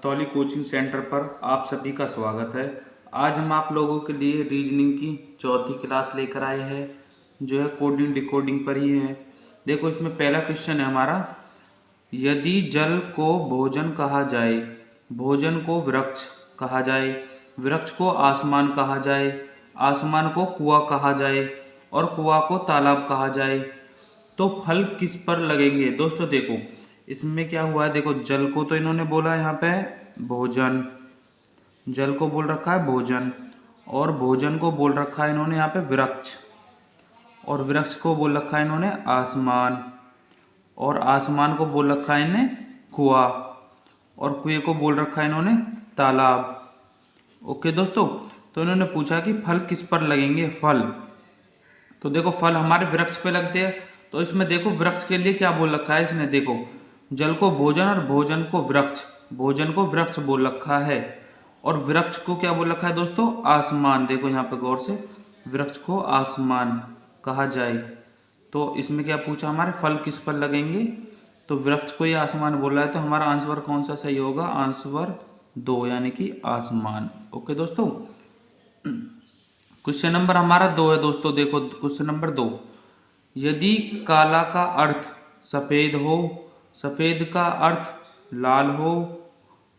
Astauli coaching centre पर आप सभी का स्वागत है। आज हम आप लोगों के लिए रीजनिंग की चौथी क्लास लेकर आए हैं, जो है कोडिंग डिकोडिंग पर ही है। देखो, इसमें पहला क्वेश्चन है हमारा, यदि जल को भोजन कहा जाए, भोजन को वृक्ष कहा जाए, वृक्ष को आसमान कहा जाए, आसमान को कुआं कहा जाए और कुआं को तालाब कहा जाए, तो फल किस पर लगेंगे। दोस्तों देखो, इसमें क्या हुआ है, देखो जल को तो इन्होंने बोला यहाँ पे भोजन, जल को बोल रखा है भोजन, और भोजन को बोल रखा है इन्होंने यहाँ पे वृक्ष, और वृक्ष को बोल रखा है इन्होंने आसमान, और आसमान को बोल रखा है इन्हें कुआं, और कुएं को बोल रखा है इन्होंने तालाब। ओके दोस्तों, तो इन्होंने पूछा कि फल किस पर लगेंगे। फल, तो देखो फल हमारे वृक्ष पे लगते हैं, तो इसमें देखो वृक्ष के लिए क्या बोल रखा है इसने, देखो जल को भोजन और भोजन को वृक्ष, भोजन को वृक्ष बोल रखा है, और वृक्ष को क्या बोल रखा है दोस्तों, आसमान। देखो यहाँ पे गौर से, वृक्ष को आसमान कहा जाए, तो इसमें क्या पूछा हमारे फल किस पर लगेंगे, तो वृक्ष को ये आसमान बोल रहा है, तो हमारा आंसर कौन सा सही होगा, आंसर 2 यानी कि आसमान। ओके दोस्तों, क्वेश्चन नंबर हमारा 2 है दोस्तों। देखो क्वेश्चन नंबर 2, यदि काला का अर्थ सफ़ेद हो, सफ़ेद का अर्थ लाल हो,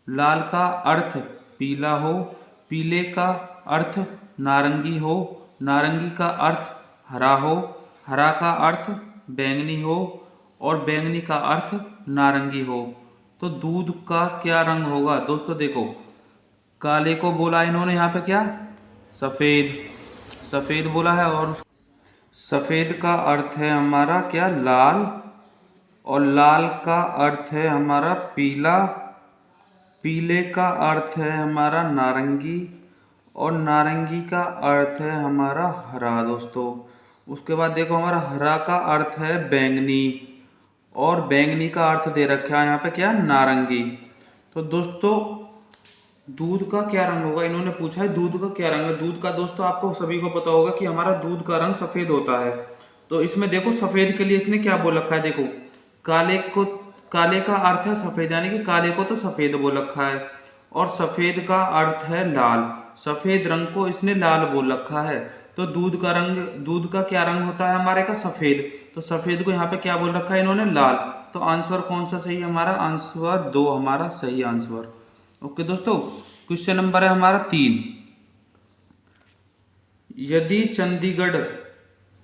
लाल का अर्थ पीला हो, पीले का अर्थ नारंगी हो, नारंगी का अर्थ हरा हो, हरा का अर्थ बैंगनी हो, और बैंगनी का अर्थ नारंगी हो, तो दूध का क्या रंग होगा। दोस्तों देखो, काले को बोला इन्होंने यहाँ पे क्या, सफ़ेद, सफ़ेद बोला है, और सफ़ेद का अर्थ है हमारा क्या, लाल, और लाल का अर्थ है हमारा पीला, पीले का अर्थ है हमारा नारंगी, और नारंगी का अर्थ है हमारा हरा दोस्तों। उसके बाद देखो हमारा हरा का अर्थ है बैंगनी, और बैंगनी का अर्थ दे रखा है यहाँ पे क्या, नारंगी। तो दोस्तों दूध का क्या रंग होगा, इन्होंने पूछा है दूध का क्या रंग है। दूध का दोस्तों आपको सभी को पता होगा कि हमारा दूध का रंग सफ़ेद होता है, तो इसमें देखो सफ़ेद के लिए इसने क्या बोल रखा है, देखो काले को, काले का अर्थ है सफ़ेद, यानी कि काले को तो सफ़ेद बोल रखा है, और सफ़ेद का अर्थ है लाल, सफ़ेद रंग को इसने लाल बोल रखा है। तो दूध का रंग, दूध का क्या रंग होता है हमारे का, सफ़ेद, तो सफ़ेद को यहाँ पे क्या बोल रखा है इन्होंने, लाल। तो आंसर कौन सा सही है हमारा, आंसर 2 हमारा सही आंसर। ओके दोस्तों, क्वेश्चन नंबर है हमारा 3, यदि चंडीगढ़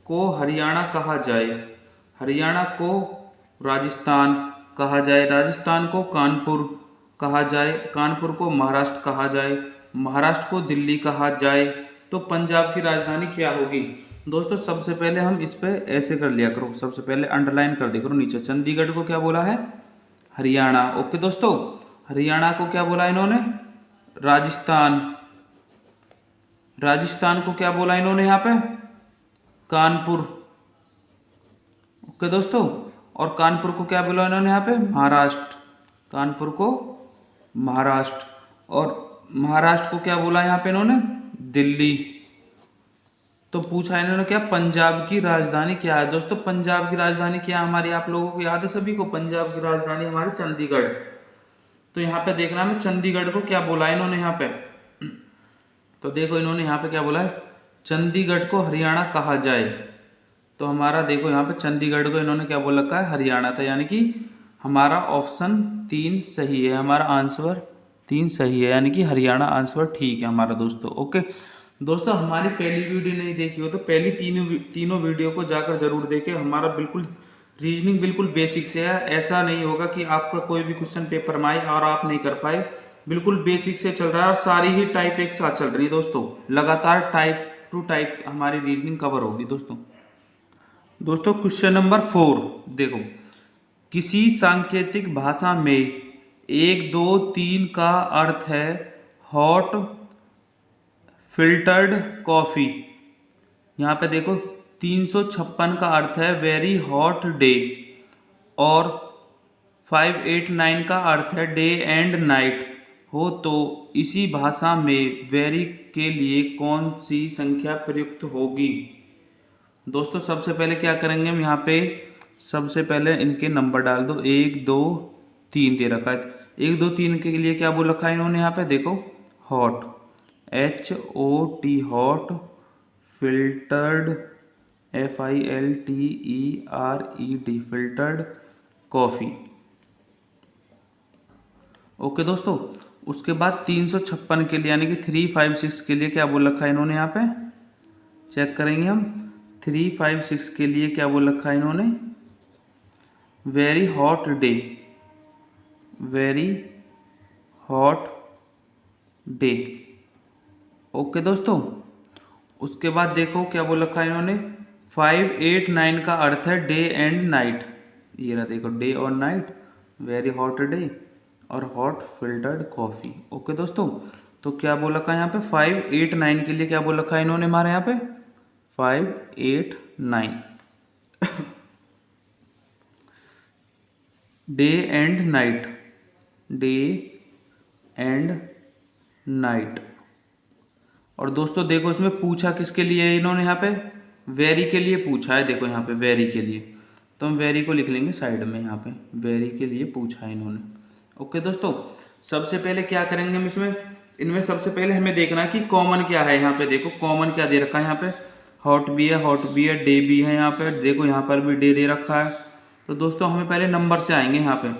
को हरियाणा कहा जाए, हरियाणा को राजस्थान कहा जाए, राजस्थान को कानपुर कहा जाए, कानपुर को महाराष्ट्र कहा जाए, महाराष्ट्र को दिल्ली कहा जाए, तो पंजाब की राजधानी क्या होगी। दोस्तों सबसे पहले हम इस पे ऐसे कर लिया करो, सबसे पहले अंडरलाइन कर दिया करो नीचे, चंडीगढ़ को क्या बोला है, हरियाणा। ओके दोस्तों, हरियाणा को क्या बोला इन्होंने, राजस्थान, राजस्थान को क्या बोला इन्होंने यहाँ पे, कानपुर। ओके दोस्तों, और कानपुर को क्या बोला इन्होंने यहाँ पे, महाराष्ट्र, कानपुर को महाराष्ट्र, और महाराष्ट्र को क्या बोला यहाँ पे इन्होंने, दिल्ली। तो पूछा इन्होंने क्या, पंजाब की राजधानी क्या है। दोस्तों पंजाब की राजधानी क्या हमारी, आप लोगों को याद है सभी को, पंजाब की राजधानी हमारी चंडीगढ़। तो यहाँ पे देखना है चंडीगढ़ को क्या बोला इन्होंने यहाँ पे, तो देखो इन्होंने यहाँ पे क्या बोला है, चंडीगढ़ को हरियाणा कहा जाए, तो हमारा देखो यहाँ पे चंडीगढ़ को इन्होंने क्या बोल रखा है, हरियाणा था, यानी कि हमारा ऑप्शन 3 सही है, हमारा आंसर 3 सही है, यानी कि हरियाणा आंसर ठीक है हमारा दोस्तों। ओके दोस्तों, हमारी पहली वीडियो नहीं देखी हो तो पहली तीनों वीडियो को जाकर जरूर देखें। हमारा बिल्कुल रीजनिंग बिल्कुल बेसिक से है, ऐसा नहीं होगा कि आपका कोई भी क्वेश्चन पेपर में आए और आप नहीं कर पाए, बिल्कुल बेसिक से चल रहा है, और सारी ही टाइप एक साथ चल रही है दोस्तों, लगातार टाइप टू टाइप हमारी रीजनिंग कवर होगी दोस्तों। दोस्तों क्वेश्चन नंबर 4 देखो, किसी सांकेतिक भाषा में 1 2 3 का अर्थ है हॉट फिल्टर्ड कॉफ़ी, यहाँ पे देखो 356 का अर्थ है वेरी हॉट डे, और 589 का अर्थ है डे एंड नाइट हो, तो इसी भाषा में वेरी के लिए कौन सी संख्या प्रयुक्त होगी। दोस्तों सबसे पहले क्या करेंगे हम, यहाँ पे सबसे पहले इनके नंबर डाल दो, 1 2 3 दे रखा है, 1 2 3 के लिए क्या बोल रखा है इन्होंने यहाँ पे, देखो hot, HOT hot, filtered FILTERED filtered coffee. Okay दोस्तों, उसके बाद 356 के लिए यानी कि 356 के लिए क्या बोल रखा है इन्होंने यहाँ पे, चेक करेंगे हम। 356 के लिए क्या बोल रखा है इन्होंने, very hot day, very hot day. Okay दोस्तों, उसके बाद देखो क्या बोल रखा है इन्होंने, 589 का अर्थ है डे एंड नाइट। ये रहा देखो, डे और नाइट, वेरी हॉट डे और हॉट फिल्टर्ड कॉफ़ी। ओके दोस्तों, तो क्या बोल रखा है यहाँ पे, 589 के लिए क्या बोल रखा है इन्होंने हमारे यहाँ पे, 589 day and night, day and night. और दोस्तों देखो इसमें पूछा किसके लिए है इन्होंने यहाँ पे, वेरी के लिए पूछा है। देखो यहाँ पे वेरी के लिए, तो हम वेरी को लिख लेंगे साइड में, यहाँ पे वेरी के लिए पूछा है इन्होंने। ओके दोस्तों, सबसे पहले क्या करेंगे हम इसमें, इनमें सबसे पहले हमें देखना है कि कॉमन क्या है। यहाँ पे देखो कॉमन क्या दे रखा है, यहाँ पे हॉट भी है, हॉट भी है, डे भी है, यहाँ पे देखो यहाँ पर भी डे दे रखा है। तो दोस्तों हमें पहले नंबर से आएंगे। यहाँ पे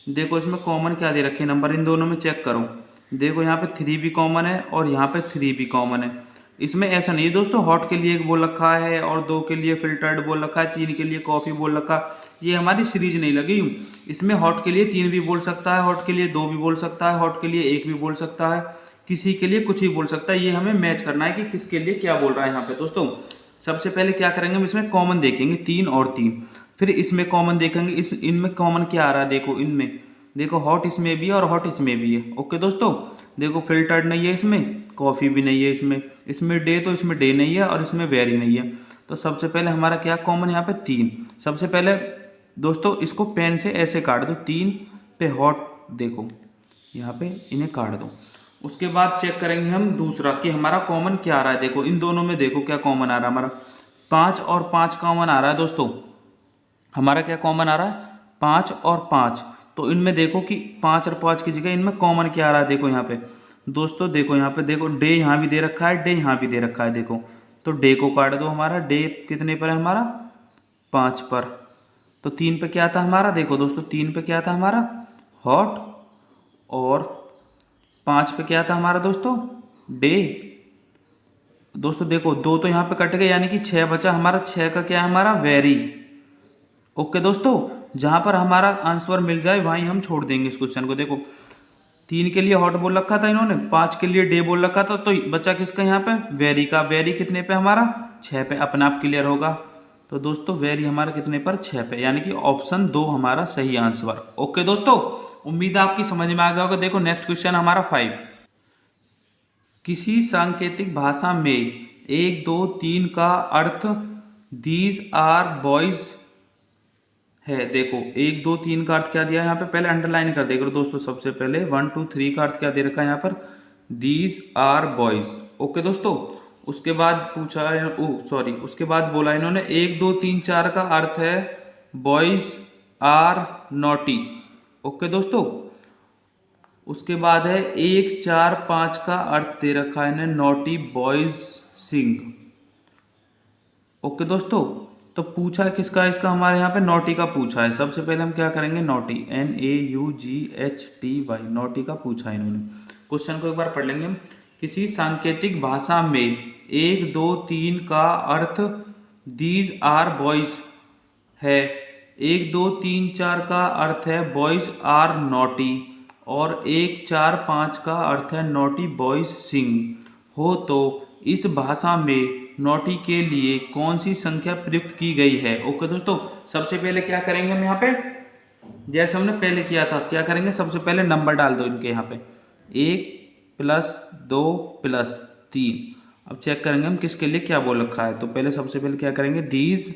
देखो इसमें कॉमन क्या दे रखे हैं, नंबर इन दोनों में चेक करो। देखो यहाँ पे 3 भी कॉमन है और यहाँ पे 3 भी कॉमन है। इसमें ऐसा नहीं है दोस्तों, हॉट के लिए एक बोल रखा है और 2 के लिए फिल्टर्ड बोल रखा है, 3 के लिए कॉफ़ी बोल रखा है। ये हमारी सीरीज नहीं लगी। इसमें हॉट के लिए 3 भी बोल सकता है, हॉट के लिए 2 भी बोल सकता है, हॉट के लिए 1 भी बोल सकता है, किसी के लिए कुछ भी बोल सकता है। ये हमें मैच करना है कि किसके लिए क्या बोल रहा है यहाँ पे। दोस्तों सबसे पहले क्या करेंगे, हम इसमें कॉमन देखेंगे 3 और 3, फिर इसमें कॉमन देखेंगे। इनमें कॉमन क्या आ रहा है, देखो इनमें देखो हॉट इसमें भी है और हॉट इसमें भी है। ओके दोस्तों, देखो फिल्टर्ड नहीं है इसमें, कॉफ़ी भी नहीं है इसमें डे, तो इसमें डे नहीं है और इसमें वेरी नहीं है। तो सबसे पहले हमारा क्या कॉमन यहाँ पे 3। सबसे पहले दोस्तों इसको पेन से ऐसे काट दो, 3 पे हॉट, देखो यहाँ पे इन्हें काट दो। उसके बाद चेक करेंगे हम दूसरा कि हमारा कॉमन क्या आ रहा है। देखो इन दोनों में देखो क्या कॉमन आ रहा है हमारा, 5 और 5 कॉमन आ रहा है। दोस्तों हमारा क्या कॉमन आ रहा है, 5 और 5। तो इनमें देखो कि 5 और 5 की जगह इनमें कॉमन क्या आ रहा है। देखो यहाँ पे दोस्तों, देखो यहाँ पे देखो डे यहाँ भी दे रखा है, डे यहाँ भी दे रखा है। देखो तो डे को काट दो, हमारा डे कितने पर है हमारा, 5 पर। तो 3 पे क्या था हमारा, देखो दोस्तों 3 पे क्या था हमारा, हॉट, और 5 पे क्या था हमारा दोस्तों, डे। दोस्तों देखो 2 तो यहाँ पे कट गए, यानी कि 6 बचा हमारा। 6 का क्या है हमारा, वेरी। ओके दोस्तों, जहां पर हमारा आंसर मिल जाए वहीं हम छोड़ देंगे इस क्वेश्चन को। देखो 3 के लिए हॉट बोल रखा था इन्होंने, 5 के लिए डे बोल रखा था, तो बचा किसका यहाँ पे, वेरी का। वेरी कितने पे हमारा, 6 पे। अपने आप क्लियर होगा। तो दोस्तों वेरी हमारा कितने पर, 6 पे, यानी कि ऑप्शन 2 हमारा सही आंसर। ओके दोस्तों, उम्मीद है आपकी समझ में आ गया होगा। देखो नेक्स्ट क्वेश्चन हमारा 5। किसी सांकेतिक भाषा में 1 2 3 का अर्थ दीज आर बॉयज है। देखो 1 2 3 का अर्थ क्या दिया है यहाँ पे, पहले अंडरलाइन कर देगा दोस्तों। सबसे पहले 1 2 3 का अर्थ क्या दे रखा है यहाँ पर, दीज आर बॉयज। ओके दोस्तों, उसके बाद पूछा है, सॉरी उसके बाद बोला इन्होंने 1 2 3 4 का अर्थ है बॉयज आर नॉटी। ओके दोस्तों, उसके बाद है 1 4 5 का अर्थ दे रखा है इन्हें, नॉटी बॉयज सिंग। ओके दोस्तों, तो पूछा किसका, इसका हमारे यहाँ पे नॉटी का पूछा है। सबसे पहले हम क्या करेंगे, नॉटी NAUGHTY, नॉटी का पूछा है इन्होंने। क्वेश्चन को एक बार पढ़ लेंगे हम। किसी सांकेतिक भाषा में 1 2 3 का अर्थ दीज आर बॉयज है, 1 2 3 4 का अर्थ है बॉयज आर नॉटी, और 1 4 5 का अर्थ है नॉटी बॉयज सिंग हो, तो इस भाषा में नॉटी के लिए कौन सी संख्या प्रयुक्त की गई है। ओके दोस्तों, सबसे पहले क्या करेंगे हम यहाँ पे, जैसे हमने पहले किया था, क्या करेंगे, सबसे पहले नंबर डाल दो इनके यहाँ पे, 1 + 2 + 3। अब चेक करेंगे हम किसके लिए क्या बोल रखा है। तो पहले सबसे पहले क्या करेंगे, दीज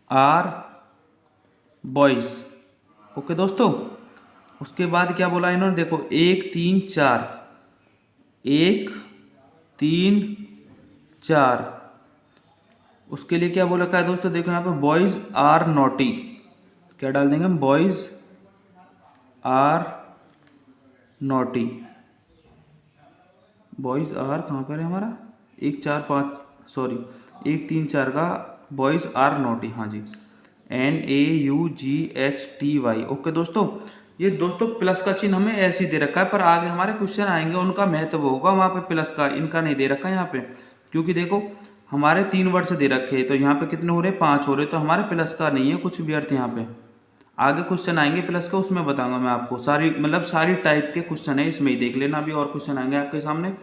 आर बॉयज। ओके दोस्तों, उसके बाद क्या बोला इन्होंने, देखो 1 3 4, 1 3 4, उसके लिए क्या बोल रखा है दोस्तों, देखो यहाँ पे बॉयज आर नॉटी। क्या डाल देंगे हम, boys are naughty, boys are कहाँ पर है हमारा, 1 4 5 सॉरी 1 3 4 का बॉयज़ आर नॉटी, हाँ जी, NAUGHTY। ओके दोस्तों, ये दोस्तों प्लस का चिन्ह हमें ऐसे ही दे रखा है, पर आगे हमारे क्वेश्चन आएंगे उनका महत्व होगा वहाँ पे प्लस का, इनका नहीं दे रखा है यहाँ पे, क्योंकि देखो हमारे 3 वर्ष दे रखे हैं, तो यहाँ पे कितने हो रहे, 5 हो रहे, तो हमारे प्लस का नहीं है कुछ भी अर्थ यहाँ पे। आगे क्वेश्चन आएंगे प्लस का, उसमें बताऊंगा मैं आपको, सारी मतलब सारी टाइप के क्वेश्चन है, इसमें ही देख लेना, अभी और क्वेश्चन आएंगे आपके सामने,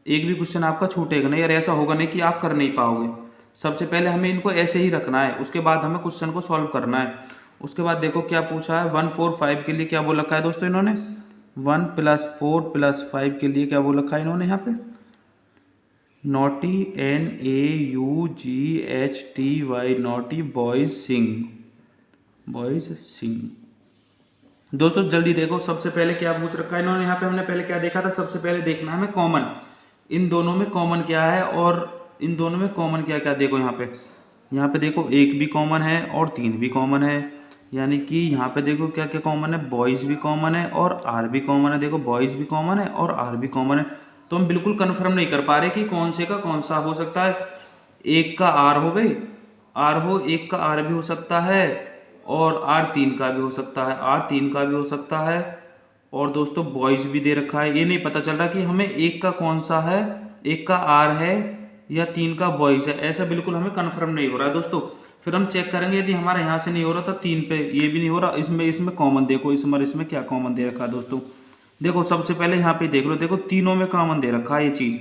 एक भी क्वेश्चन आपका छूटेगा नहीं, और ऐसा होगा नहीं कि आप कर नहीं पाओगे। सबसे पहले हमें इनको ऐसे ही रखना है, उसके बाद हमें क्वेश्चन को सॉल्व करना है। उसके बाद देखो क्या पूछा है, 1 4 5 के लिए क्या बोल रखा है दोस्तों इन्होंने, 1 + 4 + 5 के लिए क्या बोल रखा है इन्होंने यहाँ पे, नॉटी, NAUGHTY, नॉटी बॉयज सिंग, बॉयज सिंग। दोस्तों जल्दी देखो, सबसे पहले क्या पूछ रखा है इन्होंने यहाँ पे, हमने पहले क्या देखा था, सबसे पहले देखना है हमें कॉमन, इन दोनों में कॉमन क्या है और इन दोनों में कॉमन क्या क्या। देखो यहाँ पे देखो 1 भी कॉमन है और 3 भी कॉमन है, यानी कि यहाँ पे देखो क्या क्या कॉमन है, बॉयज़ भी कॉमन है और आर भी कॉमन है। देखो बॉयज़ भी कॉमन है और आर भी कॉमन है, तो हम बिल्कुल कन्फर्म नहीं कर पा रहे कि कौन से का कौन सा हो सकता है। 1 का आर हो गई, आर हो 1 का आर भी हो सकता है और आर 3 का भी हो सकता है, आर 3 का भी हो सकता है, और दोस्तों बॉयज़ भी दे रखा है। ये नहीं पता चल रहा कि हमें 1 का कौन सा है, 1 का आर है या 3 का बॉयज़ है, ऐसा बिल्कुल हमें कन्फर्म नहीं हो रहा है दोस्तों। फिर हम चेक करेंगे, यदि हमारा यहाँ से नहीं हो रहा तो 3 पे ये भी नहीं हो रहा, इसमें कॉमन देखो, इसमें क्या कॉमन दे रखा है दोस्तों। देखो सबसे पहले यहाँ पे देख लो, देखो तीनों में कॉमन दे रखा है ये चीज़,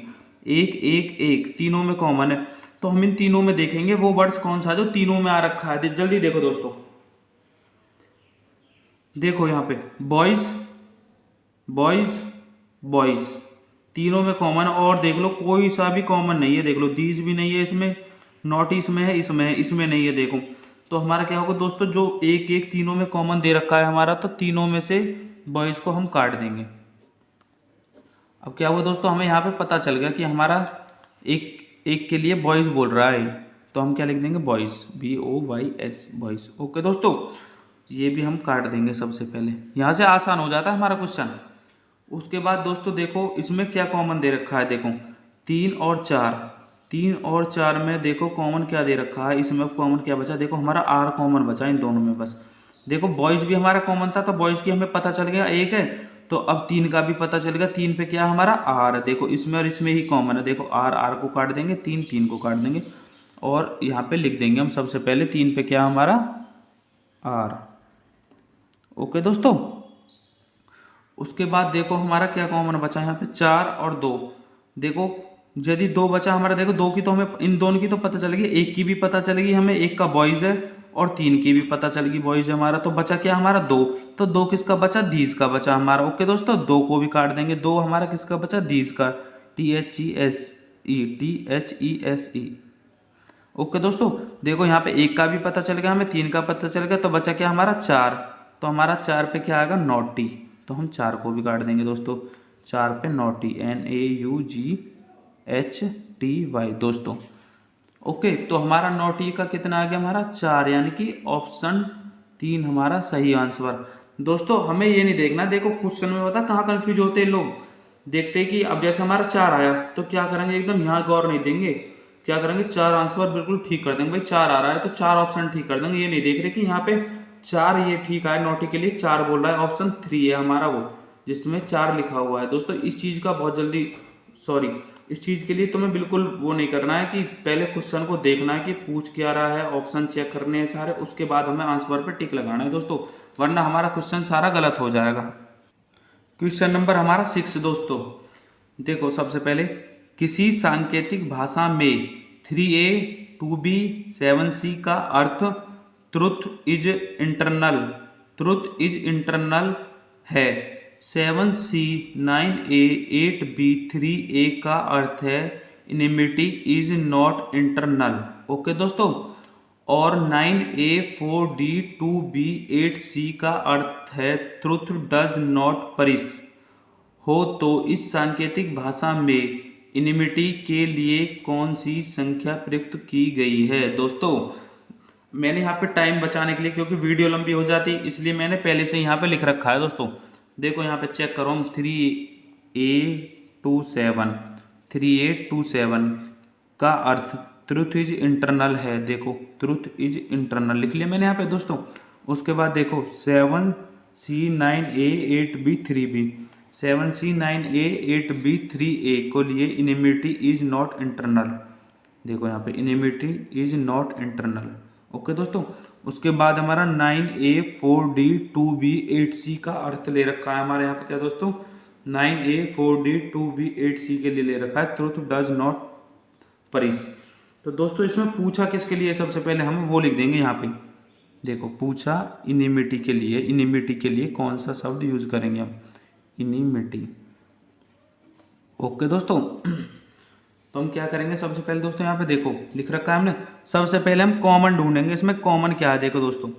1 1 1 तीनों में कॉमन है, तो हम इन तीनों में देखेंगे वो वर्ड्स कौन सा है जो तीनों में आ रखा है। जल्दी देखो दोस्तों, देखो यहाँ पे बॉयज़ बॉयज़ बॉयज़ तीनों में कॉमन, और देख लो कोई सा भी कॉमन नहीं है, देख लो दीज भी नहीं है इसमें, नॉट इसमें है, इसमें नहीं है। देखो तो हमारा क्या होगा दोस्तों, जो 1 1 तीनों में कॉमन दे रखा है हमारा, तो तीनों में से बॉयज़ को हम काट देंगे। अब क्या हुआ दोस्तों, हमें यहाँ पे पता चल गया कि हमारा एक के लिए बॉयज़ बोल रहा है, तो हम क्या लिख देंगे, बॉयज़, BOYS बॉयज़। ओके दोस्तों, ये भी हम काट देंगे सबसे पहले, यहाँ से आसान हो जाता है हमारा क्वेश्चन। उसके बाद दोस्तों देखो इसमें क्या कॉमन दे रखा है, देखो 3 और 4 में देखो कॉमन क्या दे रखा है, इसमें कॉमन क्या बचा, देखो हमारा आर कॉमन बचा इन दोनों में बस। देखो बॉयज़ भी हमारा कॉमन था, तो बॉयज़ की हमें पता चल गया 1 है, तो अब 3 का भी पता चल गया, 3 पे क्या हमारा आर है, देखो इसमें और इसमें ही कॉमन है, देखो आर को काट देंगे, 3 को काट देंगे, और यहाँ पे लिख देंगे हम सबसे पहले 3 पे क्या हमारा आर। ओके दोस्तों, उसके बाद देखो हमारा क्या कॉमन बचा यहाँ पे, 4 और 2। देखो यदि 2 बचा हमारा, देखो 2 की तो हमें इन दोनों की तो पता चलेगी, 1 की भी पता चलेगी हमें, 1 का बॉयज़ है, और 3 की भी पता चलेगी बॉयज़ है हमारा, तो बचा क्या हमारा 2, तो 2 किसका बचा, दीज का बचा हमारा। ओके दोस्तों, 2 को भी काट देंगे, 2 हमारा किसका बचा, दीज का, THESE। ओके दोस्तों, देखो यहाँ पे 1 का भी पता चल गया हमें, 3 का पता चल गया, तो बचा क्या हमारा 4, तो हमारा 4 पे क्या आएगा, नॉटी, तो हम 4 को भी काट देंगे दोस्तों, 4 पे नॉटी, NAUGHTY दोस्तों। ओके, तो हमारा नॉटी का कितना आ गया हमारा 4, यानी कि ऑप्शन 3 हमारा सही आंसर। दोस्तों हमें ये नहीं देखना, देखो क्वेश्चन में बता कहाँ कंफ्यूज होते हैं लोग, देखते हैं कि अब जैसे हमारा 4 आया तो क्या करेंगे, एकदम यहाँ गौर नहीं देंगे, क्या करेंगे 4 आंसर बिल्कुल ठीक कर देंगे, भाई 4 आ रहा है तो 4 ऑप्शन ठीक कर देंगे, ये नहीं देख रहे कि यहाँ पे 4 ये ठीक आया, नॉटी के लिए 4 बोल रहा है, ऑप्शन 3 है हमारा वो जिसमें 4 लिखा हुआ है। दोस्तों इस चीज़ का बहुत जल्दी इस चीज़ के लिए तुम्हें बिल्कुल वो नहीं करना है कि पहले क्वेश्चन को देखना है कि पूछ क्या रहा है, ऑप्शन चेक करने हैं सारे, उसके बाद हमें आंसर पर टिक लगाना है दोस्तों, वरना हमारा क्वेश्चन सारा गलत हो जाएगा। क्वेश्चन नंबर हमारा 6 दोस्तों, देखो सबसे पहले किसी सांकेतिक भाषा में 3A 2B 7C का अर्थ ट्रुथ इज इंटरनल है, 7C 9A 8B 3A का अर्थ है इनिमिटी इज नॉट इंटरनल। ओके दोस्तों, और 9A 4D 2B 8C का अर्थ है ट्रुथ डज नॉट परिश हो, तो इस सांकेतिक भाषा में इनिमिटी के लिए कौन सी संख्या प्रयुक्त की गई है। दोस्तों मैंने यहाँ पे टाइम बचाने के लिए, क्योंकि वीडियो लंबी हो जाती इसलिए मैंने पहले से यहाँ पे लिख रखा है दोस्तों। देखो यहाँ पे चेक करो हम 3827 3827 का अर्थ ट्रुथ इज इंटरनल है। देखो ट्रुथ इज इंटरनल लिख लिया मैंने यहाँ पे दोस्तों। उसके बाद देखो 7C9A8B3B 7C9A8B3A को लिए इनिमिटी इज नॉट इंटरनल। देखो यहाँ पे इनिमिटी इज नॉट इंटरनल। ओके दोस्तों, उसके बाद हमारा 9A4D2B8C का अर्थ ले रखा है हमारे यहाँ पे क्या दोस्तों, 9A4D2B8C के लिए ले रखा है ट्रुथ डज नॉट परिस। तो दोस्तों इसमें पूछा किसके लिए, सबसे पहले हम वो लिख देंगे यहाँ पे। देखो पूछा इनिमिटी के लिए, इनिमिटी के लिए कौन सा शब्द यूज करेंगे हम, इनिमिटी। ओके दोस्तों, तो हम क्या करेंगे सबसे पहले दोस्तों, यहाँ पे देखो लिख रखा है हमने, सबसे पहले हम कॉमन ढूंढेंगे। इसमें कॉमन क्या है देखो दोस्तों,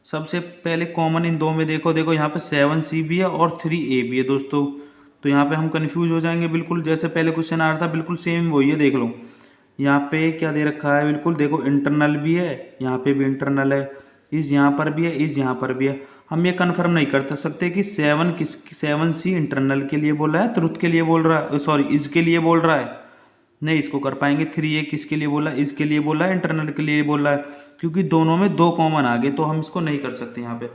सबसे पहले कॉमन इन दो में देखो यहाँ पे 7C भी है और 3A भी है दोस्तों। तो यहाँ पे हम कंफ्यूज हो जाएंगे बिल्कुल, जैसे पहले क्वेश्चन आ रहा था बिल्कुल सेम वही है। देख लो यहाँ पे क्या दे रखा है, बिल्कुल देखो इंटरनल भी है, यहाँ पे भी इंटरनल है, इस यहाँ पर भी है, इस यहाँ पर भी है। हम ये कन्फर्म नहीं कर सकते कि 7C इंटरनल के लिए बोल रहा है, ट्रुथ के लिए बोल रहा है, सॉरी इसके लिए बोल रहा है, नहीं इसको कर पाएंगे। 3A किसके लिए बोला है, इसके लिए बोला है, इंटरनल के लिए बोला है, क्योंकि दोनों में दो कॉमन आ गए तो हम इसको नहीं कर सकते यहाँ पे।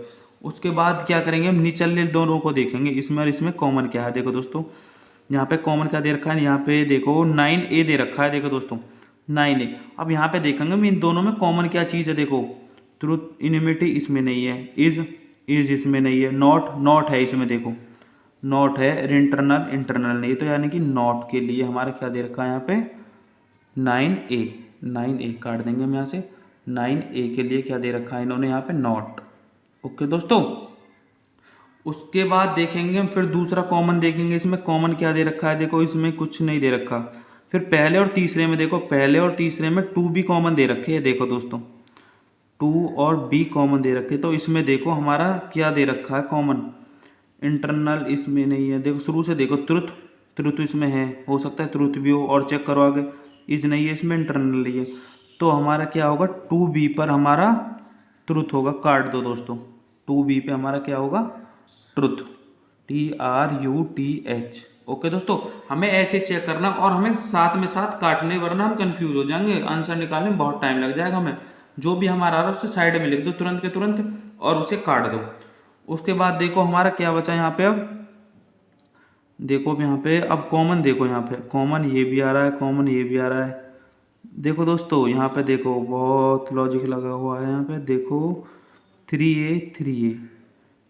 उसके बाद क्या करेंगे, हम निचले दोनों को देखेंगे, इसमें और इसमें कॉमन क्या है। देखो दोस्तों यहाँ पे कॉमन क्या दे रखा है, यहाँ पे देखो 9A दे रखा है। देखो दोस्तों 9A, अब यहाँ पे देखेंगे हम इन दोनों में कॉमन क्या चीज़ है। देखो ट्रुथ इनिमिटी इसमें नहीं है, इज इसमें नहीं है, नॉट है इसमें, देखो नॉट है, इंटरनल नहीं, तो यानी कि नॉट के लिए हमारा क्या दे रखा है यहाँ पे 9A काट देंगे हम यहाँ से। 9A के लिए क्या दे रखा है इन्होंने यहाँ पे, नॉट। ओके दोस्तों, उसके बाद देखेंगे हम फिर दूसरा कॉमन देखेंगे, इसमें कॉमन क्या दे रखा है। देखो इसमें कुछ नहीं दे रखा। फिर पहले और तीसरे में देखो, पहले और तीसरे में 2B कॉमन दे रखे है। देखो दोस्तों 2 और B कॉमन दे रखे, तो इसमें देखो हमारा क्या दे रखा है कॉमन, इंटरनल इसमें नहीं है। देखो शुरू से देखो ट्रुथ इसमें है, हो सकता है ट्रुथ भी हो, और चेक करो आगे, इज नहीं है इसमें, इंटरनल नहीं है, तो हमारा क्या होगा 2B पर हमारा ट्रुथ होगा। काट दो दोस्तों, 2B पे हमारा क्या होगा, ट्रुथ, TRUTH। ओके दोस्तों, हमें ऐसे चेक करना और हमें साथ में साथ काटने, वरना हम कंफ्यूज हो जाएंगे, आंसर निकालने में बहुत टाइम लग जाएगा हमें। जो भी हमारा आ रहा है उससे साइड में लिख दो तुरंत के तुरंत और उसे काट दो। उसके बाद देखो हमारा क्या बचा यहाँ पे, अब देखो यहाँ पे अब कॉमन, देखो यहाँ पे कॉमन ये भी आ रहा है, कॉमन ये भी आ रहा है। देखो दोस्तों यहाँ पे देखो बहुत लॉजिक लगा हुआ है यहाँ पे, देखो 3A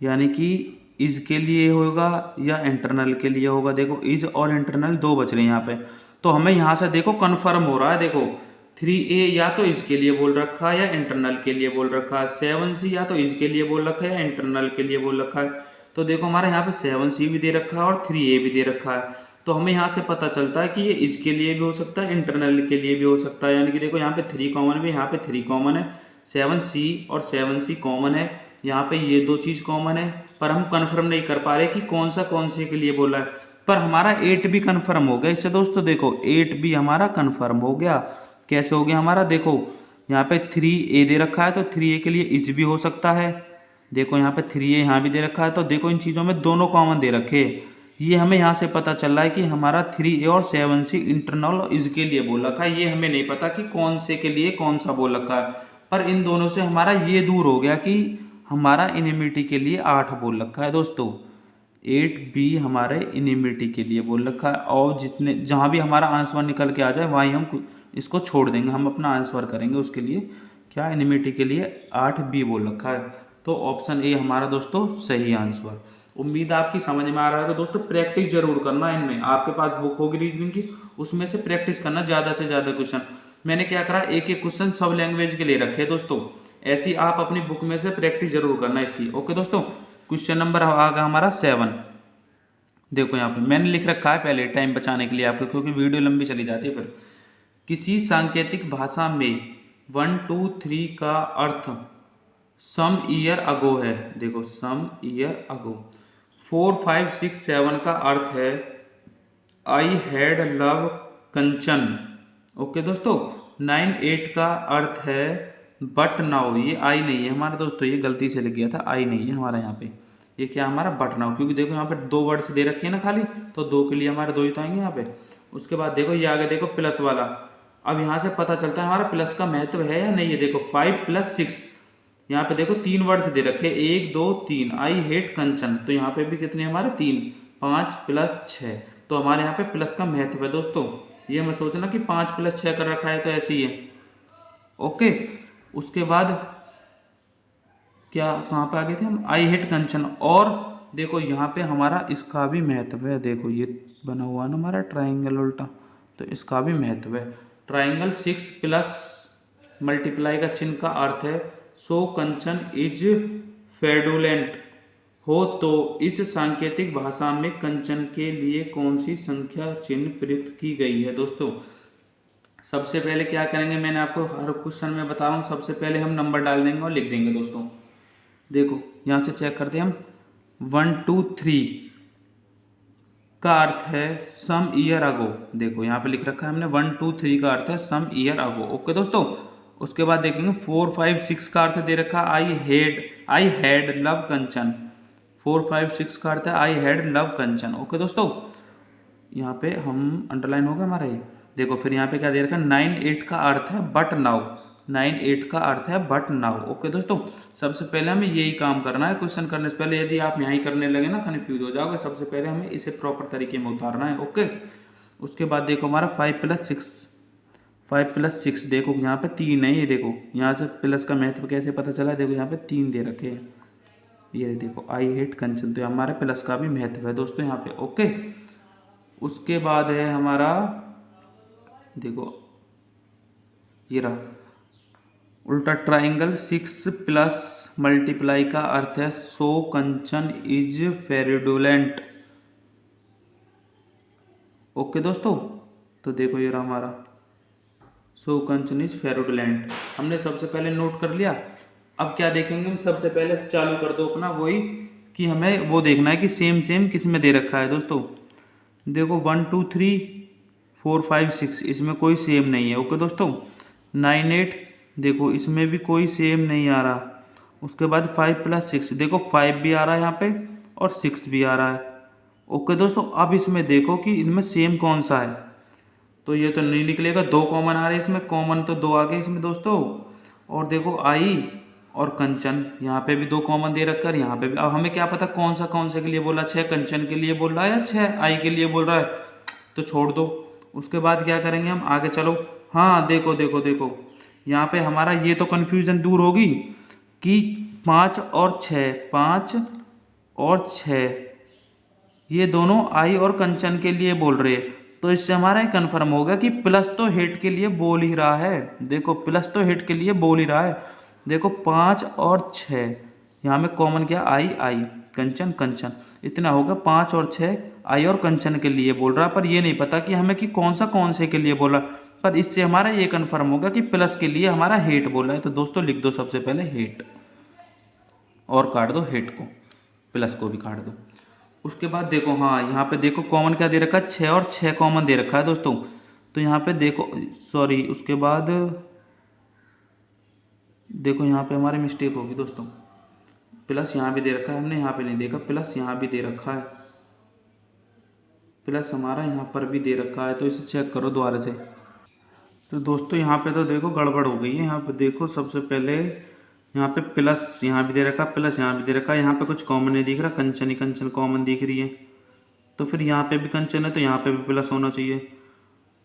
यानी कि इज के लिए होगा या इंटरनल के लिए होगा। देखो इज और इंटरनल दो बच रहे हैं यहाँ पे, तो हमें यहाँ से देखो कन्फर्म हो रहा है। देखो 3A या तो इसके लिए बोल रखा है या इंटरनल के लिए बोल रखा है, 7C या तो इसके लिए बोल रखा है या इंटरनल के लिए बोल रखा है। तो देखो हमारे यहाँ पे 7C भी दे रखा है और 3A भी दे रखा है, तो हमें यहाँ से पता चलता है कि ये इसके लिए भी हो सकता है, इंटरनल के लिए भी हो सकता है। यानी कि देखो यहाँ पे 3 कॉमन भी, यहाँ पे 3 कॉमन है, 7C और 7C कॉमन है, यहाँ पे ये दो चीज़ कॉमन है, पर हम कन्फर्म नहीं कर पा रहे कि कौन से के लिए बोला है। पर हमारा 8 भी कन्फर्म हो गया इससे दोस्तों। देखो 8 भी हमारा कन्फर्म हो गया। कैसे हो गया हमारा, देखो यहाँ पे 3A दे रखा है तो 3A के लिए इज भी हो सकता है। देखो यहाँ पे 3A यहाँ भी दे रखा है, तो देखो इन चीज़ों में दोनों कॉमन दे रखे। ये हमें यहाँ से पता चल रहा है कि हमारा 3A और 7C इंटरनल और इज के लिए बोल रखा है। ये हमें नहीं पता कि कौन से के लिए कौन सा बोल रखा है, पर इन दोनों से हमारा ये दूर हो गया कि हमारा इनिमिटी के लिए 8 बोल रखा है दोस्तों। 8B हमारे इनिमिटी के लिए बोल रखा है, और जितने जहाँ भी हमारा आंसर निकल के आ जाए वहीं हम इसको छोड़ देंगे, हम अपना आंसर करेंगे उसके लिए। क्या इनिमिटी के लिए 8B बोल रखा है, तो ऑप्शन ए हमारा दोस्तों सही आंसर। उम्मीद आपकी समझ में आ रहा है दोस्तों। प्रैक्टिस जरूर करना, इनमें आपके पास बुक होगी रीजनिंग की, उसमें से प्रैक्टिस करना ज़्यादा से ज़्यादा क्वेश्चन। मैंने क्या करा, एक एक क्वेश्चन सब लैंग्वेज के लिए रखे दोस्तों, ऐसी आप अपनी बुक में से प्रैक्टिस जरूर करना इसकी। ओके दोस्तों, क्वेश्चन नंबर आगा हमारा 7। देखो यहाँ पे मैंने लिख रखा है पहले टाइम बचाने के लिए आपको, क्योंकि वीडियो लंबी चली जाती है फिर। किसी सांकेतिक भाषा में 1 2 3 का अर्थ सम ईयर अगो है। देखो सम ईयर अगो। 4 5 6 7 का अर्थ है I had love Kanchan. Okay दोस्तों, 9 8 का अर्थ है बट नाउ, ये आई नहीं है हमारा दोस्तों, ये गलती से लिख गया था, आई नहीं है हमारा यहाँ पे, ये क्या हमारा बट नाउ, क्योंकि देखो यहाँ पे दो वर्ड्स दे रखे हैं ना खाली, तो दो के लिए हमारे दो ही तो आएंगे यहाँ पे। उसके बाद देखो ये आगे देखो प्लस वाला, अब यहाँ से पता चलता है हमारा प्लस का महत्व है या नहीं है। देखो 5 + 6, यहाँ पे देखो 3 वर्ड्स दे रखे, 1 2 3, आई हेट कंचन, तो यहाँ पे भी कितने हमारे 3, 5 + 6, तो हमारे यहाँ पे प्लस का महत्व है दोस्तों। ये मैं सोचना कि 5 + 6 कर रखा है तो ऐसे ही है, ओके। उसके बाद क्या कहाँ पे आ गए थे हम, आई हेट कंचन, और देखो यहाँ पे हमारा इसका भी महत्व है, देखो ये बना हुआ ना हमारा ट्राइंगल उल्टा, तो इसका भी महत्व है। ट्राइंगल 6 प्लस मल्टीप्लाई का चिन्ह का अर्थ है सो कंचन इज फेडुलेंट हो, तो इस सांकेतिक भाषा में कंचन के लिए कौन सी संख्या चिन्ह प्रयुक्त की गई है दोस्तों। सबसे पहले क्या करेंगे, मैंने आपको हर क्वेश्चन में बता रहा हूँ, सबसे पहले हम नंबर डाल देंगे और लिख देंगे दोस्तों। देखो यहाँ से चेक करते हैं हम, 1 2 3 का अर्थ है सम ईयर अगो, देखो यहाँ पे लिख रखा है हमने 1 2 3 का अर्थ है सम ईयर अगो, ओके दोस्तों। उसके बाद देखेंगे 4 5 6 का अर्थ दे रखा आई हैड लव कंचन, 4 5 6 का अर्थ है I had love Kanchan, okay दोस्तों। यहाँ पे हम अंडरलाइन हो गया हमारा ये, देखो फिर यहाँ पे क्या दे रखा है 9 8 का अर्थ है बट नाउ, 9 8 का अर्थ है बट नाउ, ओके दोस्तों। सबसे पहले हमें यही काम करना है क्वेश्चन करने से पहले, यदि आप यहाँ ही करने लगे ना कन्फ्यूज हो जाओगे, सबसे पहले हमें इसे प्रॉपर तरीके में उतारना है, ओके। उसके बाद देखो हमारा 5 + 6 देखो यहाँ पे 3 है, ये देखो यहाँ से प्लस का महत्व कैसे पता चला, देखो यहाँ पे 3 दे रखे हैं, ये देखो आई हेट कंचन, तो हमारे प्लस का भी महत्व है दोस्तों यहाँ पे, ओके। उसके बाद है हमारा देखो ये रहा उल्टा ट्राइंगल 6 प्लस मल्टीप्लाई का अर्थ है सो कंचन इज फेरिडुलेंट, ओके दोस्तों। तो देखो ये रहा हमारा सो कंचन इज फेरिडुलेंट, हमने सबसे पहले नोट कर लिया। अब क्या देखेंगे हम, सबसे पहले चालू कर दो अपना वही कि हमें वो देखना है कि सेम किस में दे रखा है दोस्तों। देखो 1 2 3 4 5 6 इसमें कोई सेम नहीं है, ओके दोस्तों। 9 8 देखो इसमें भी कोई सेम नहीं आ रहा। उसके बाद 5 + 6 देखो 5 भी आ रहा है यहाँ पे और 6 भी आ रहा है, ओके दोस्तों। अब इसमें देखो कि इनमें सेम कौन सा है, तो ये तो नहीं निकलेगा, 2 कॉमन आ रहे हैं इसमें, कॉमन तो 2 आ गए इसमें दोस्तों। और देखो आई और कंचन यहाँ पे भी 2 कॉमन दे रखा है, यहाँ पे भी। अब हमें क्या पता कौन से के लिए बोला, 6 कंचन के लिए बोल रहा है या 6 आई के लिए बोल रहा है, तो छोड़ दो। उसके बाद क्या करेंगे हम, आगे चलो। हाँ देखो देखो देखो यहाँ पे हमारा ये तो कन्फ्यूजन दूर होगी कि 5 और 6 ये दोनों आई और कंचन के लिए बोल रहे हैं, तो इससे हमारा ये कन्फर्म हो गया कि प्लस तो हेट के लिए बोल ही रहा है। देखो प्लस तो हेट के लिए बोल ही रहा है, देखो 5 और 6 यहाँ में कॉमन क्या, आई कंचन, इतना होगा। 5 और 6 आई और कंचन के लिए बोल रहा है, पर ये नहीं पता कि हमें कि कौन से के लिए बोला, पर इससे हमारा ये कन्फर्म होगा कि प्लस के लिए हमारा हेट बोला है। तो दोस्तों लिख दो सबसे पहले हेट और काट दो हेट को, प्लस को भी काट दो। उसके बाद देखो हाँ यहाँ पे देखो कॉमन क्या दे रखा है, 6 और 6 कॉमन दे रखा है दोस्तों। तो यहाँ पे देखो सॉरी, उसके बाद देखो यहाँ पे हमारी मिस्टेक होगी दोस्तों, प्लस यहाँ भी दे रखा है हमने, यहाँ पे नहीं देखा, प्लस यहाँ भी दे रखा है, प्लस हमारा यहाँ पर भी दे रखा है, तो इसे चेक करो दोबारा से। तो दोस्तों यहाँ पे तो देखो गड़बड़ हो गई है। यहाँ पे देखो सबसे पहले यहाँ पे प्लस यहाँ भी दे रखा, प्लस यहाँ भी दे रखा, यहाँ पे कुछ कॉमन नहीं दिख रहा, कंचन ही कंचन कॉमन दिख रही है, तो फिर यहाँ पे भी कंचन है तो यहाँ पे भी प्लस होना चाहिए।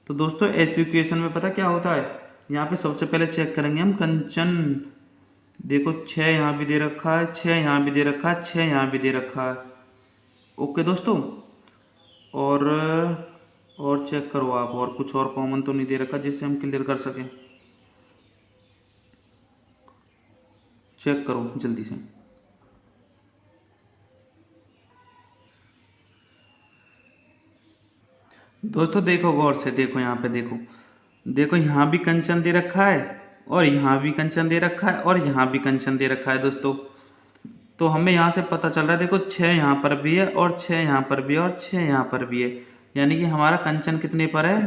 तो दोस्तों ऐसी इक्वेशन में पता क्या होता है, यहाँ पे सबसे पहले चेक करेंगे हम कंचन, देखो 6 यहाँ भी दे रखा है, 6 यहाँ भी दे रखा है, 6 यहाँ भी दे रखा है, ओके दोस्तों। और चेक करो आप, और कुछ और कॉमन तो नहीं दे रखा जिससे हम क्लियर कर सकें, चेक करो जल्दी से। दोस्तों देखो गौर से, देखो यहाँ पे देखो यहाँ भी कंचन दे रखा है और यहाँ भी कंचन दे रखा है और यहाँ भी कंचन दे रखा है दोस्तों। तो हमें यहाँ से पता चल रहा है, देखो 6 यहाँ पर भी है और 6 यहाँ पर भी है और 6 यहाँ पर भी है, यानी कि हमारा कंचन कितने पर है,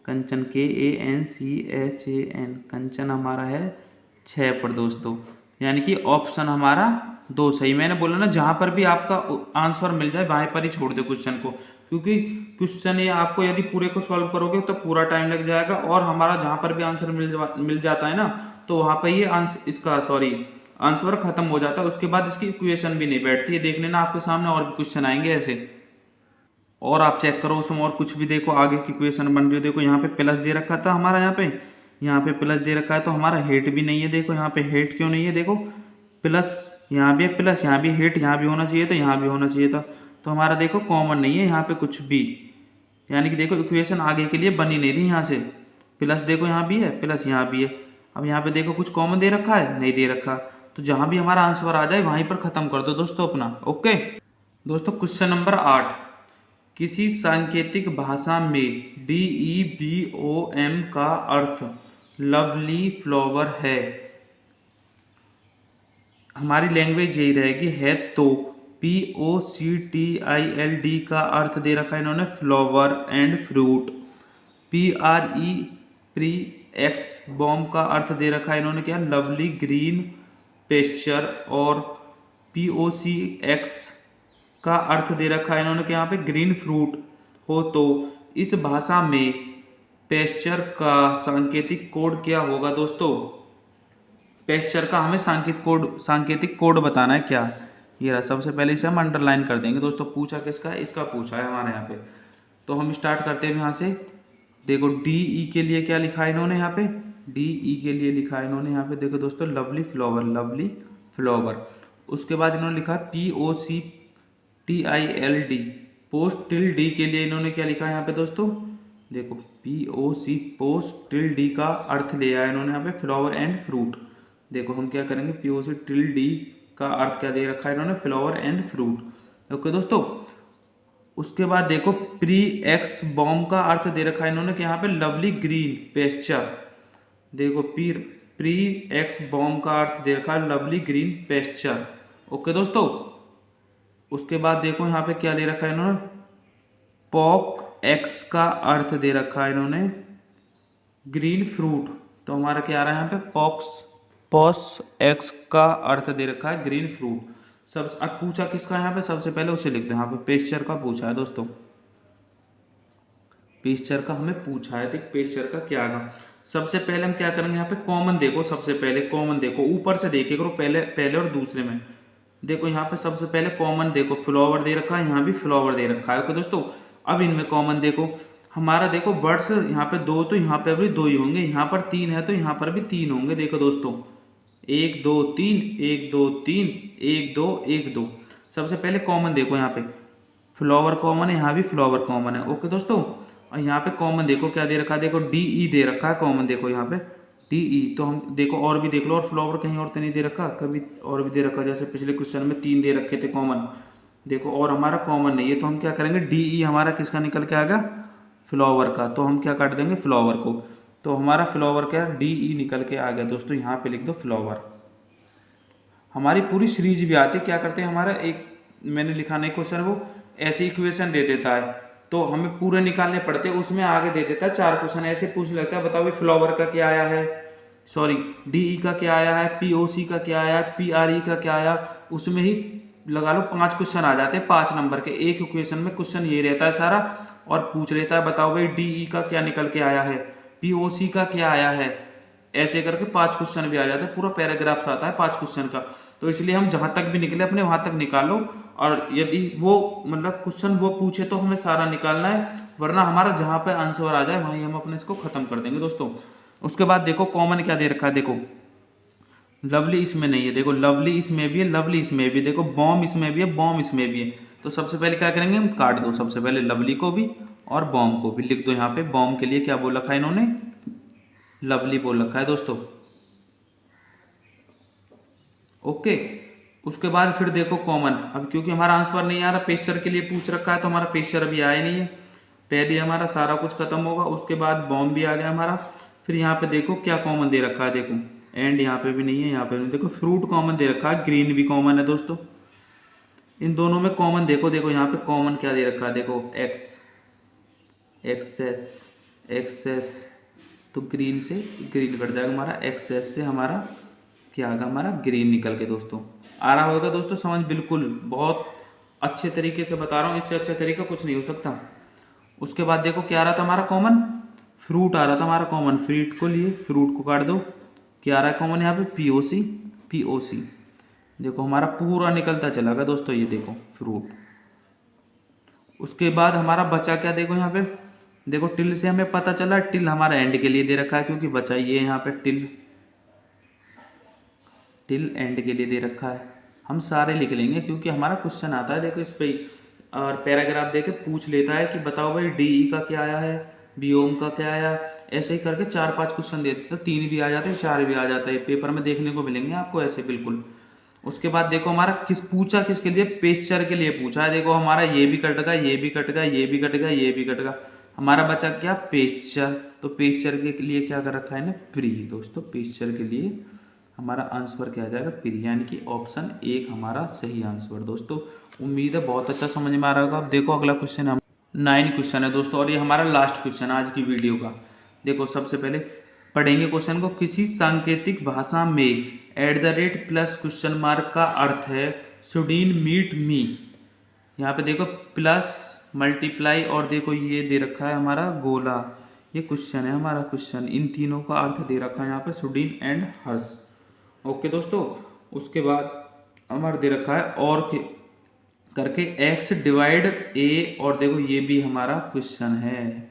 कंचन KANCHAN कंचन हमारा है 6 पर दोस्तों, यानी कि ऑप्शन हमारा 2 सही। मैंने बोला ना जहाँ पर भी आपका आंसर मिल जाए वहीं पर ही छोड़ दो क्वेश्चन को, क्योंकि क्वेश्चन ये आपको यदि पूरे को सॉल्व करोगे तो पूरा टाइम लग जाएगा, और हमारा जहाँ पर भी आंसर मिल जाता है ना तो वहाँ पर ये आंसर खत्म हो जाता है। उसके बाद इसकी इक्वेशन भी नहीं बैठती है। देख लेना आपके सामने और भी क्वेश्चन आएंगे ऐसे, और आप चेक करो उसमें और कुछ भी देखो आगे की क्वेश्चन बन रही है। देखो यहाँ पे प्लस दे रखा था हमारा, यहाँ पे प्लस दे रखा है, तो हमारा हेट भी नहीं है। देखो यहाँ पे हेट क्यों नहीं है, देखो प्लस यहाँ भी है, प्लस यहाँ भी हेट, यहाँ भी होना चाहिए था, यहाँ भी होना चाहिए था, तो हमारा देखो कॉमन नहीं है यहाँ पे कुछ भी, यानी कि देखो इक्वेशन आगे के लिए बनी नहीं रही यहाँ से। प्लस देखो यहाँ भी है, प्लस यहाँ भी है। अब यहाँ पे देखो कुछ कॉमन दे रखा है, नहीं दे रखा, तो जहाँ भी हमारा आंसर आ जाए वहीं पर खत्म कर दो दोस्तों अपना। ओके दोस्तों, क्वेश्चन नंबर 8, किसी सांकेतिक भाषा में DEVOM का अर्थ लवली फ्लावर है। हमारी लैंग्वेज यही रहेगी है, तो POCTILD का अर्थ दे रखा है इन्होंने फ्लावर एंड फ्रूट। प्री एक्स बॉम का अर्थ दे रखा है इन्होंने क्या, लवली ग्रीन पेस्चर। और POCX का अर्थ दे रखा है इन्होंने कि यहाँ पे ग्रीन फ्रूट हो। तो इस भाषा में पेस्चर का सांकेतिक कोड क्या होगा दोस्तों? पेस्चर का हमें सांकेतिक कोड बताना है क्या। ये रहा, सबसे पहले इसे हम अंडरलाइन कर देंगे दोस्तों। पूछा किसका है, इसका पूछा है हमारे यहाँ पे। तो हम स्टार्ट करते हैं यहाँ से। देखो DE के लिए क्या लिखा है इन्होंने यहाँ पे, DE के लिए लिखा है इन्होंने यहाँ पे, देखो दोस्तों लवली फ्लावर, लवली फ्लावर। उसके बाद इन्होंने लिखा POCTILD, पोस्ट टिल डी के लिए इन्होंने क्या लिखा है यहाँ पे दोस्तों, देखो पोस्ट टिल डी का अर्थ ले आया इन्होंने यहाँ पे फ्लावर एंड फ्रूट। देखो हम क्या करेंगे, POC टिल डी का अर्थ क्या दे रखा है इन्होंने, फ्लावर एंड फ्रूट। ओके दोस्तों, उसके बाद देखो प्री एक्स बॉम का अर्थ दे रखा है इन्होंने कि यहाँ पे लवली ग्रीन पेस्चर। देखो प्री एक्स बॉम का अर्थ दे रखा है लवली ग्रीन पेस्चर। ओके दोस्तों, उसके बाद देखो यहाँ पे क्या दे रखा है इन्होंने, पॉक एक्स का अर्थ दे रखा है इन्होंने ग्रीन फ्रूट। तो हमारा क्या आ रहा है यहाँ पे, पॉस एक्स का अर्थ दे रखा है ग्रीन फ्रूट। सब अब पूछा किसका यहाँ पे, सबसे पहले उसे लिखते हैं यहाँ पे, पेस्चर का पूछा है दोस्तों। पेस्चर का हमें पूछा है, तो पेस्चर का क्या आएगा। सबसे पहले हम क्या करेंगे यहाँ पे, कॉमन देखो, सबसे पहले कॉमन देखो, ऊपर से देखिए करो पहले और दूसरे में। देखो यहाँ पे सबसे पहले कॉमन देखो, फ्लावर दे रखा है, यहाँ भी फ्लावर दे रखा है। ओके दोस्तों, अब इनमें कॉमन देखो, हमारा देखो वर्ड्स यहाँ पे 2, तो यहाँ पे भी 2 ही होंगे, यहाँ पर 3 है तो यहाँ पर भी 3 होंगे। देखो दोस्तों 1 2 3, 1 2 3, 1 2 1 2। सबसे पहले कॉमन देखो, यहाँ पे फ्लावर कॉमन है, यहाँ भी फ्लावर कॉमन है। ओके दोस्तों, और यहाँ पे कॉमन देखो क्या दे रखा है, देखो DE दे रखा है कॉमन, देखो यहाँ पे DE। तो हम देखो और भी देख लो, और फ्लावर कहीं और तो नहीं दे रखा, कभी और भी दे रखा, जैसे पिछले क्वेश्चन में 3 दे रखे थे कॉमन। देखो और हमारा कॉमन नहीं है, तो हम क्या करेंगे, DE हमारा किसका निकल के आएगा, फ्लावर का। तो हम क्या काट देंगे, फ्लावर को। तो हमारा फ्लावर क्या DE निकल के आ गया दोस्तों, यहाँ पे लिख दो फ्लावर। हमारी पूरी सीरीज भी आती है, क्या करते हैं हमारा एक, मैंने लिखा नहीं क्वेश्चन, वो ऐसे इक्वेशन दे देता है तो हमें पूरे निकालने पड़ते हैं, उसमें आगे दे देता है 4 क्वेश्चन ऐसे पूछ लेता है। बताओ भाई फ्लावर का क्या आया है, सॉरी DE का क्या आया है, POC का क्या आया है, PRE का क्या आया, उसमें ही लगा लो 5 क्वेश्चन आ जाते हैं 5 नंबर के। एक इक्वेशन में क्वेश्चन ये रहता है सारा, और पूछ लेता है बताओ भाई DE का क्या निकल के आया है, POC का क्या आया है, ऐसे करके 5 क्वेश्चन भी आ जाते हैं, पूरा पैराग्राफ आता है 5 क्वेश्चन का। तो इसलिए हम जहां तक भी निकले अपने वहां तक निकाल लो, और यदि वो मतलब क्वेश्चन वो पूछे तो हमें सारा निकालना है, वरना हमारा जहां पे आंसर आ जाए वहीं हम अपने इसको खत्म कर देंगे दोस्तों। उसके बाद देखो कॉमन क्या दे रखा है, देखो लवली इसमें नहीं है, देखो लवली इसमें भी है, लवली इसमें भी, देखो बॉम इसमें भी है, बॉम इसमें भी है। तो सबसे पहले क्या करेंगे, हम काट दो, सबसे पहले लवली को भी और बॉम को भी लिख दो यहाँ पे। बॉम के लिए क्या बोल रखा है इन्होंने, लवली बोल रखा है दोस्तों। ओके, उसके बाद फिर देखो कॉमन, अब क्योंकि हमारा आंसर नहीं आ रहा, पेस्चर के लिए पूछ रखा है, तो हमारा पेस्चर अभी आया नहीं है, पहले हमारा सारा कुछ खत्म होगा। उसके बाद बॉम्ब भी आ गया हमारा। फिर यहाँ पे देखो क्या कॉमन दे रखा है, देखो एंड यहाँ पे भी नहीं है, यहाँ पे भी देखो फ्रूट कॉमन दे रखा है, ग्रीन भी कॉमन है दोस्तों। इन दोनों में कॉमन देखो, देखो यहाँ पे कॉमन क्या दे रखा है, देखो एक्सेस, तो ग्रीन से ग्रीन कट जाएगा हमारा, एक्सेस से हमारा क्या आएगा हमारा ग्रीन निकल के। दोस्तों आ रहा होगा दोस्तों समझ, बिल्कुल बहुत अच्छे तरीके से बता रहा हूँ, इससे अच्छा तरीका कुछ नहीं हो सकता। उसके बाद देखो क्या आ रहा था हमारा कॉमन, फ्रूट आ रहा था हमारा कॉमन, फ्रूट को लिए फ्रूट को काट दो, क्या आ रहा है कॉमन यहाँ पे, पीओसी, पीओसी। देखो हमारा पूरा निकलता चला गया दोस्तों, ये देखो फ्रूट। उसके बाद हमारा बचा क्या, देखो यहाँ पे, देखो टिल से हमें पता चला, टिल हमारा एंड के लिए दे रखा है क्योंकि बचा ये यहाँ पे टिल, टिल एंड के लिए दे रखा है। हम सारे लिख लेंगे क्योंकि हमारा क्वेश्चन आता है देखो इस पे, और पैराग्राफ देके पूछ लेता है कि बताओ भाई डीई का क्या आया है, बियोम का क्या आया, ऐसे ही करके 4-5 क्वेश्चन दे देते, 3 भी आ जाते हैं 4 भी आ जाता है, पेपर में देखने को मिलेंगे आपको ऐसे बिल्कुल। उसके बाद देखो हमारा किस पूछा, किसके लिए, पेस्चर के लिए पूछा है। देखो हमारा ये भी कट गया, ये भी कट गया, ये भी कट गया, ये भी कट गया, हमारा बचा क्या, पेस्चर। तो पेस्चर के लिए क्या कर रखा है ना, प्री। दोस्तों पेस्चर के लिए हमारा आंसर क्या आ जाएगा, प्री, यानी कि ऑप्शन 1 हमारा सही आंसर। दोस्तों उम्मीद है बहुत अच्छा समझ में आ रहा होगा। अब देखो अगला क्वेश्चन हम 9 क्वेश्चन है दोस्तों, और ये हमारा लास्ट क्वेश्चन आज की वीडियो का। देखो सबसे पहले पढ़ेंगे क्वेश्चन को, किसी सांकेतिक भाषा में @ प्लस क्वेश्चन मार्क का अर्थ है शुडीन मीट मी। यहाँ पे देखो प्लस, मल्टीप्लाई, और देखो ये दे रखा है हमारा गोला, ये क्वेश्चन है हमारा क्वेश्चन, इन तीनों का अर्थ दे रखा है यहाँ पे शुडीन एंड हर्ष। ओके दोस्तों, उसके बाद हमारा दे रखा है और के करके x डिवाइड a, और देखो ये भी हमारा क्वेश्चन है,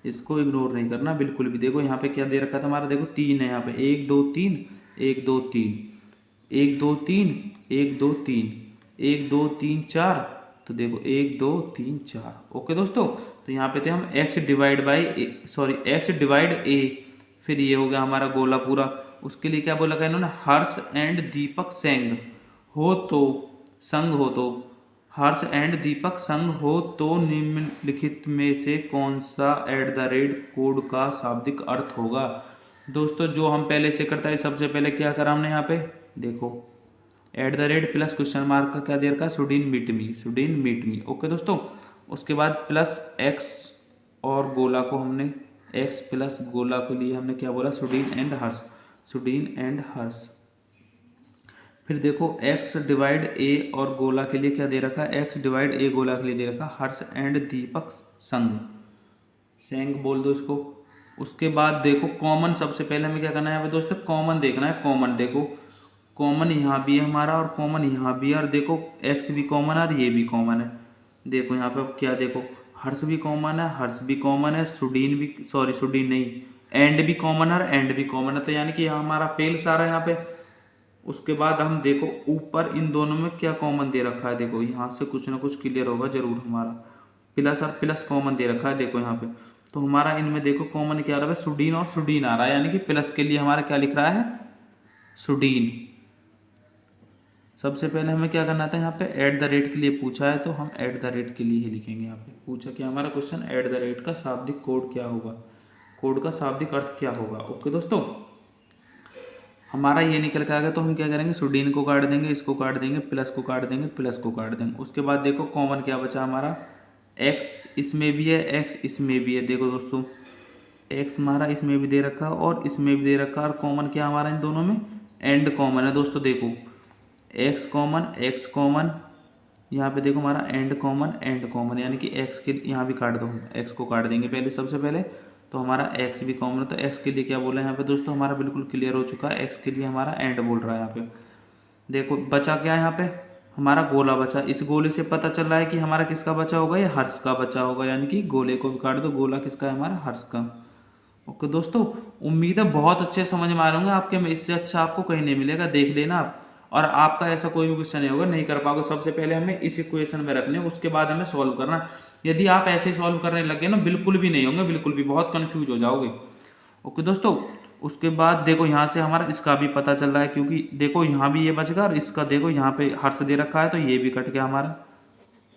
इसको इग्नोर नहीं करना बिल्कुल भी। देखो यहाँ पे क्या दे रखा था हमारा, देखो 3 है यहाँ पे, 1 2 3, 1 2 3, 1 2 3, 1 2 3, 1 2 3 4, तो देखो 1 2 3 4। ओके दोस्तों, तो यहाँ पे थे हम x divide by sorry x divide a, फिर ये हो गया हमारा गोला पूरा। उसके लिए क्या बोला गया इन्होंने, हर्ष एंड दीपक संग हो तो, संग हो तो, हर्ष एंड दीपक संग हो तो निम्नलिखित में से कौन सा @ कोड का शाब्दिक अर्थ होगा। दोस्तों जो हम पहले से करता है, सबसे पहले क्या करा हमने यहाँ पे, देखो @ प्लस क्वेश्चन मार्क का क्या दे रखा है, शुडीन मीट मी, शुडीन मीट मी। ओके दोस्तों, उसके बाद प्लस x, और गोला को हमने x प्लस गोला के लिए हमने क्या बोला, शुडीन एंड हर्ष, शुडीन एंड हर्ष। फिर देखो x डिवाइड a, और गोला के लिए क्या दे रखा है, x डिवाइड a, गोला के लिए दे रखा हर्ष एंड दीपक संग, संग बोल दो इसको। उसके बाद देखो कॉमन, सबसे पहले हमें क्या करना है यहाँ पे दोस्तों, कॉमन देखना है। कॉमन देखो, कॉमन यहाँ भी है हमारा और कॉमन यहाँ भी है, और देखो x भी कॉमन है और ये भी कॉमन है। देखो यहाँ पे अब क्या, देखो हर्ष भी कॉमन है, हर्ष भी कॉमन है, शुडीन भी, सॉरी शुडीन नहीं, एंड भी कॉमन है और एंड भी कॉमन है, तो यानी कि हमारा फेल सारा यहाँ पे। उसके बाद हम देखो ऊपर इन दोनों में क्या कॉमन दे रखा है, देखो यहाँ से कुछ ना कुछ क्लियर होगा जरूर हमारा, प्लस और प्लस कॉमन दे रखा है देखो यहाँ पे। तो हमारा इनमें देखो कॉमन क्या आ रहा है, शुडीन और शुडीन आ रहा है, यानी कि प्लस के लिए हमारा क्या लिख रहा है, शुडीन। सबसे पहले हमें क्या करना था, यहाँ पे @ के लिए पूछा है तो हम @ के लिए ही लिखेंगे। यहाँ पे पूछा कि हमारा क्वेश्चन @ का शाब्दिक कोड क्या होगा, कोड का शाब्दिक अर्थ क्या होगा। ओके दोस्तों, हमारा ये निकल के आ गया, तो हम क्या करेंगे, शुडीन को काट देंगे, इसको काट देंगे, प्लस को काट देंगे, प्लस को काट देंगे। उसके बाद देखो कॉमन क्या बचा हमारा, x इसमें भी है, x इसमें भी है। देखो दोस्तों x हमारा इसमें भी दे रखा और इसमें भी दे रखा, और कॉमन क्या हमारा इन दोनों में, एंड कॉमन है। दोस्तों देखो x कॉमन, यहाँ पे देखो हमारा एंड कॉमन, यानी कि x के यहाँ भी काट दो, x को काट देंगे पहले सबसे पहले, तो हमारा x भी कॉमन है। तो x के लिए क्या बोला है यहाँ पे दोस्तों, हमारा बिल्कुल क्लियर हो चुका है, x के लिए हमारा एंड बोल रहा है यहाँ पे। देखो बचा क्या यहाँ पे, हमारा गोला बचा। इस गोले से पता चल रहा है कि हमारा किसका बचा होगा, ये हर्ष का बचा होगा, यानी कि गोले को भी काट दो, गोला किसका है, हमारा हर्ष का। ओके दोस्तों, उम्मीद है बहुत अच्छे समझ में आ रहे होंगे आपके, में इससे अच्छा आपको कहीं नहीं मिलेगा, देख लेना आप। और आपका ऐसा कोई भी क्वेश्चन नहीं होगा नहीं कर पाओगे, सबसे पहले हमें इस इक्वेशन में रखने, उसके बाद हमें सॉल्व करना। यदि आप ऐसे ही सॉल्व करने लगे ना, बिल्कुल भी नहीं होंगे, बिल्कुल भी, बहुत कंफ्यूज हो जाओगे। ओके दोस्तों, उसके बाद देखो यहाँ से हमारा इसका भी पता चल रहा है, क्योंकि देखो यहाँ भी ये बच गया और इसका देखो यहाँ पे हर्ष दे रखा है, तो ये भी कट गया हमारा,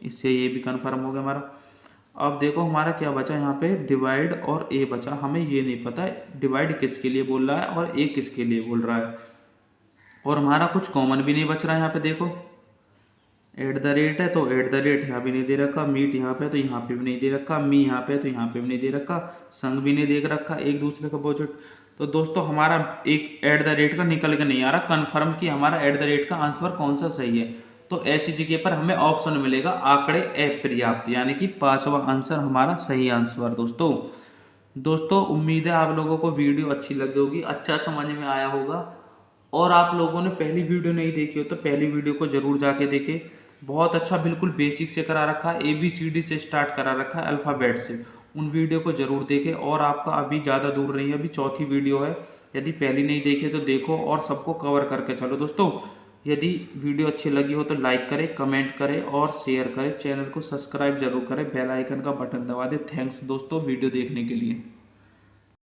इससे ये भी कन्फर्म हो गया हमारा। अब देखो हमारा क्या बचा यहाँ पे, डिवाइड और ए बचा। हमें ये नहीं पता है डिवाइड किसके लिए बोल रहा है और ए किसके लिए बोल रहा है, और हमारा कुछ कॉमन भी नहीं बच रहा है। यहाँ पे देखो @ है, तो @ यहाँ भी नहीं दे रखा, मीट यहाँ पे तो यहाँ पे भी नहीं दे रखा, मी यहाँ पे तो यहाँ पे भी नहीं दे रखा, संग भी नहीं देख रखा, एक दूसरे का अपोजिट। तो दोस्तों हमारा एक ऐट द रेट का निकल के नहीं आ रहा कन्फर्म कि हमारा ऐट द रेट का आंसर कौन सा सही है। तो ऐसी जगह पर हमें ऑप्शन मिलेगा आंकड़े अपर्याप्त, यानी कि 5वां आंसर हमारा सही आंसर दोस्तों उम्मीद है आप लोगों को वीडियो अच्छी लगी होगी, अच्छा समझ में आया होगा। और आप लोगों ने पहली वीडियो नहीं देखी हो तो पहली वीडियो को जरूर जाके देखें। बहुत अच्छा बिल्कुल बेसिक से करा रखा है, ABCD से स्टार्ट करा रखा है, अल्फ़ाबेट से। उन वीडियो को जरूर देखें। और आपका अभी ज़्यादा दूर नहीं है, अभी चौथी वीडियो है। यदि पहली नहीं देखी तो देखो और सबको कवर करके चलो दोस्तों। यदि वीडियो अच्छी लगी हो तो लाइक करें, कमेंट करें और शेयर करें। चैनल को सब्सक्राइब जरूर करें, बेल आइकन का बटन दबा दें। थैंक्स दोस्तों वीडियो देखने के लिए।